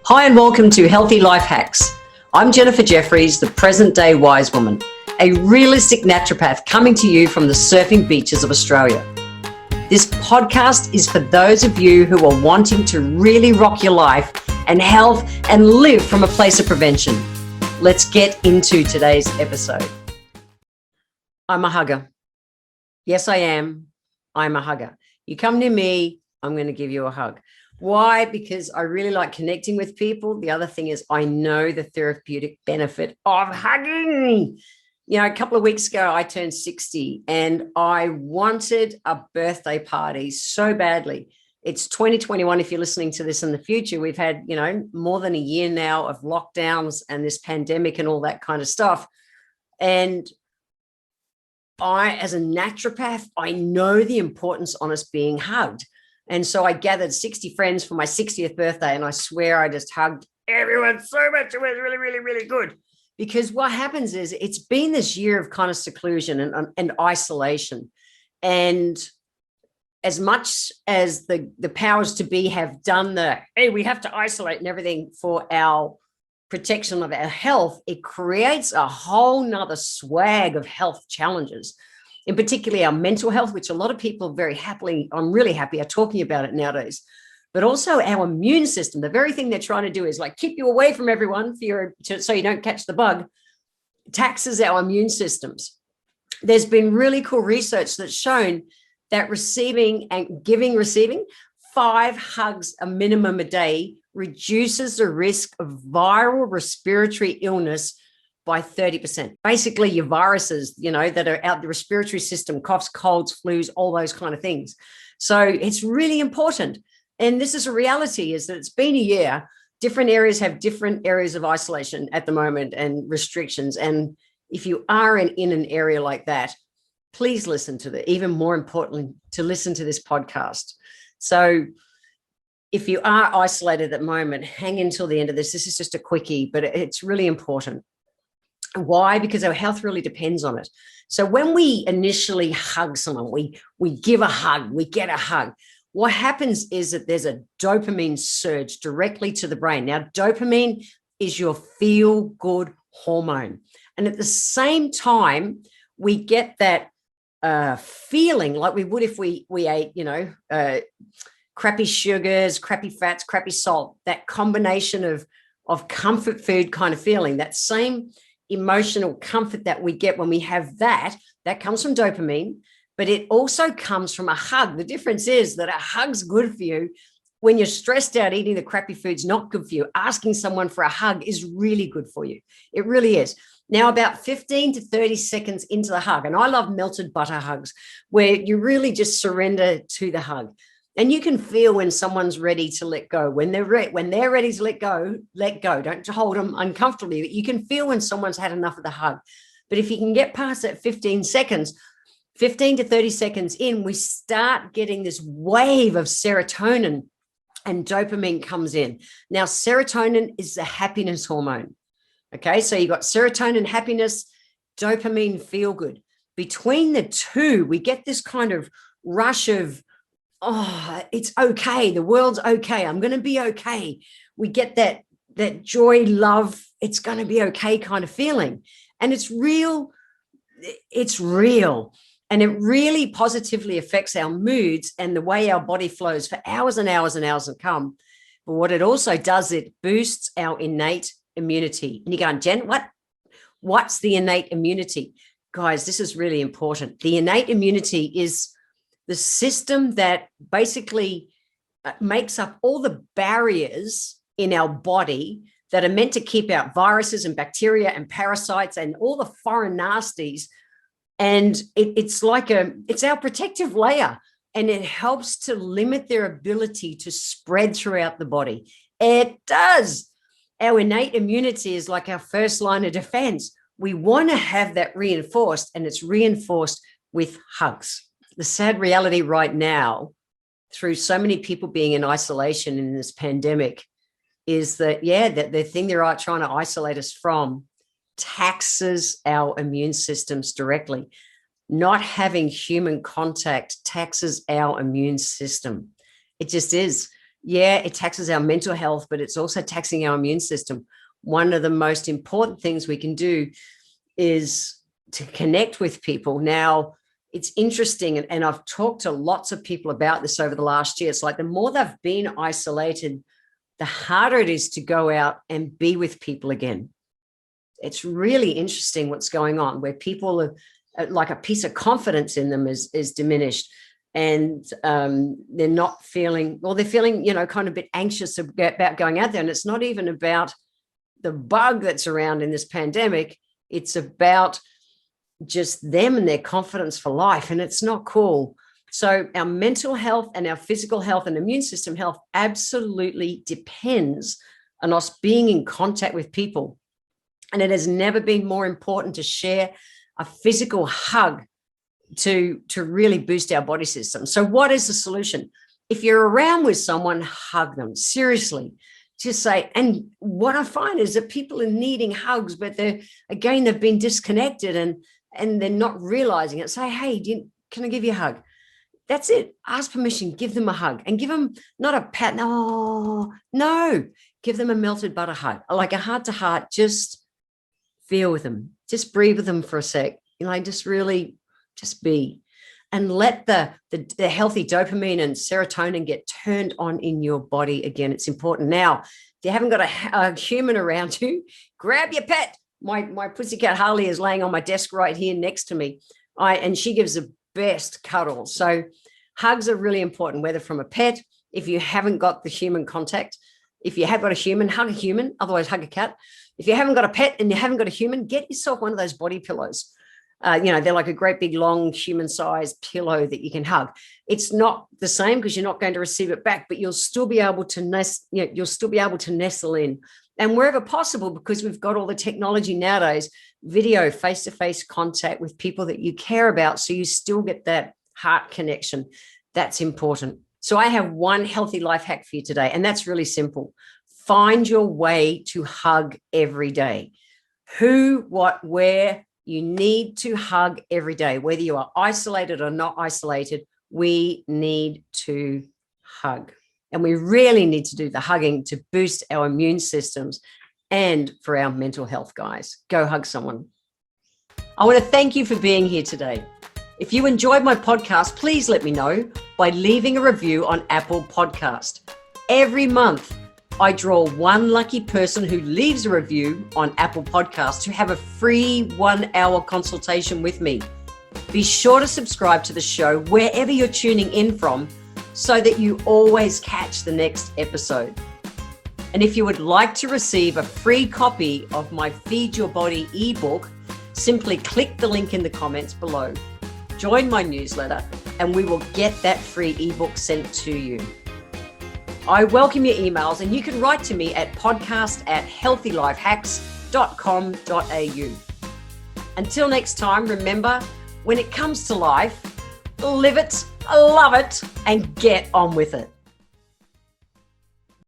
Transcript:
Hi and welcome to Healthy Life Hacks. I'm Jefferies, the present day wise woman, a realistic naturopath coming to you from the surfing beaches of Australia. This podcast is for those of you who are wanting to really rock your life and health and live from a place of prevention. Let's get into today's episode. I'm a hugger. Yes, I am. I'm a hugger. You come near me, I'm going to give you a hug. Why? Because I really like connecting with people. The other thing is I know the therapeutic benefit of hugging. You know, a couple of weeks ago, I turned 60 and I wanted a birthday party so badly. It's 2021. If you're listening to this in the future, we've had, more than a year now of lockdowns and this pandemic and all that kind of stuff. And I, as a naturopath, I know the importance on us being hugged. And so I gathered 60 friends for my 60th birthday, and I swear I just hugged everyone so much. It was really, really, really good. Because what happens is it's been this year of kind of seclusion and isolation. And as much as the powers to be have done hey, we have to isolate and everything for our protection of our health, it creates a whole nother swag of health challenges. In particularly our mental health, which a lot of people I'm really happy are talking about it nowadays, but also our immune system. The very thing they're trying to do is like keep you away from everyone so you don't catch the bug, taxes our immune systems. There's been really cool research that's shown that receiving 5 hugs a minimum a day reduces the risk of viral respiratory illness by 30%. Basically, your viruses, that are out the respiratory system, coughs, colds, flus, all those kind of things. So it's really important. And this is a reality, is that it's been a year. Different areas have different areas of isolation at the moment and restrictions. And if you are in an area like that, please listen to even more importantly, to listen to this podcast. So if you are isolated at the moment, hang until the end of this. This is just a quickie, but it's really important. Why? Because our health really depends on it. So when we initially hug someone, we give a hug, we get a hug. What happens is that there's a dopamine surge directly to the brain. Now, dopamine is your feel-good hormone. And at the same time, we get that feeling like we would if we ate, crappy sugars, crappy fats, crappy salt, that combination of comfort food kind of feeling, that same emotional comfort that we get when we have that comes from dopamine, but it also comes from a hug. The difference is that a hug's good for you. When you're stressed out, eating the crappy food's not good for you. Asking someone for a hug is really good for you. It really is. Now, about 15 to 30 seconds into the hug, and I love melted butter hugs, where you really just surrender to the hug. And you can feel when someone's ready to let go. When they're ready to let go, let go. Don't hold them uncomfortably. But you can feel when someone's had enough of the hug. But if you can get past that 15 to 30 seconds in, we start getting this wave of serotonin and dopamine comes in. Now, serotonin is the happiness hormone. Okay, so you've got serotonin, happiness, dopamine, feel good. Between the two, we get this kind of rush of, oh, it's okay. The world's okay. I'm going to be okay. We get that joy, love, it's going to be okay kind of feeling. And it's real. It's real. And it really positively affects our moods and the way our body flows for hours and hours and hours to come. But what it also does, it boosts our innate immunity. And you're going, Jen, what's the innate immunity? Guys, this is really important. The innate immunity is the system that basically makes up all the barriers in our body that are meant to keep out viruses and bacteria and parasites and all the foreign nasties. And it's our protective layer, and it helps to limit their ability to spread throughout the body. It does. Our innate immunity is like our first line of defense. We want to have that reinforced, and it's reinforced with hugs. The sad reality right now, through so many people being in isolation in this pandemic, is that, that the thing they're trying to isolate us from taxes our immune systems directly. Not having human contact taxes our immune system. It just is. Yeah, it taxes our mental health, but it's also taxing our immune system. One of the most important things we can do is to connect with people. Now, it's interesting, and I've talked to lots of people about this over the last year. It's like the more they've been isolated, the harder it is to go out and be with people again. It's really interesting what's going on, where people are like a piece of confidence in them is diminished, and they're not feeling, well, they're feeling, kind of a bit anxious about going out there. And it's not even about the bug that's around in this pandemic. It's about just them and their confidence for life. And it's not cool. So our mental health and our physical health and immune system health absolutely depends on us being in contact with people. And it has never been more important to share a physical hug to really boost our body system. So what is the solution? If you're around with someone, hug them. Seriously. Just say, and what I find is that people are needing hugs, but they've been disconnected and they're not realizing it. Say, hey, can I give you a hug? That's it. Ask permission, give them a hug, and give them not a pat. No, give them a melted butter hug, like a heart to heart. Just feel with them, just breathe with them for a sec, just really just be, and let the healthy dopamine and serotonin get turned on in your body again. It's important. Now, if you haven't got a human around you, grab your pet. My pussycat Harley is laying on my desk right here next to me. And she gives the best cuddles. So hugs are really important, whether from a pet, if you haven't got the human contact. If you have got a human, hug a human, otherwise hug a cat. If you haven't got a pet and you haven't got a human, get yourself one of those body pillows. They're like a great big long human-sized pillow that you can hug. It's not the same because you're not going to receive it back, but you'll still be able to nestle in. And wherever possible, because we've got all the technology nowadays, video, face-to-face contact with people that you care about, so you still get that heart connection. That's important. So I have one healthy life hack for you today, and that's really simple. Find your way to hug every day. Who, what, where. You need to hug every day, whether you are isolated or not isolated. We need to hug. And we really need to do the hugging to boost our immune systems and for our mental health, guys. Go hug someone. I want to thank you for being here today. If you enjoyed my podcast, please let me know by leaving a review on Apple Podcast. Every month, I draw one lucky person who leaves a review on Apple Podcasts to have a free 1-hour consultation with me. Be sure to subscribe to the show wherever you're tuning in from so that you always catch the next episode. And if you would like to receive a free copy of my Feed Your Body ebook, simply click the link in the comments below. Join my newsletter and we will get that free ebook sent to you. I welcome your emails, and you can write to me at podcast@healthylifehacks.com.au. Until next time, remember, when it comes to life, live it, love it, and get on with it.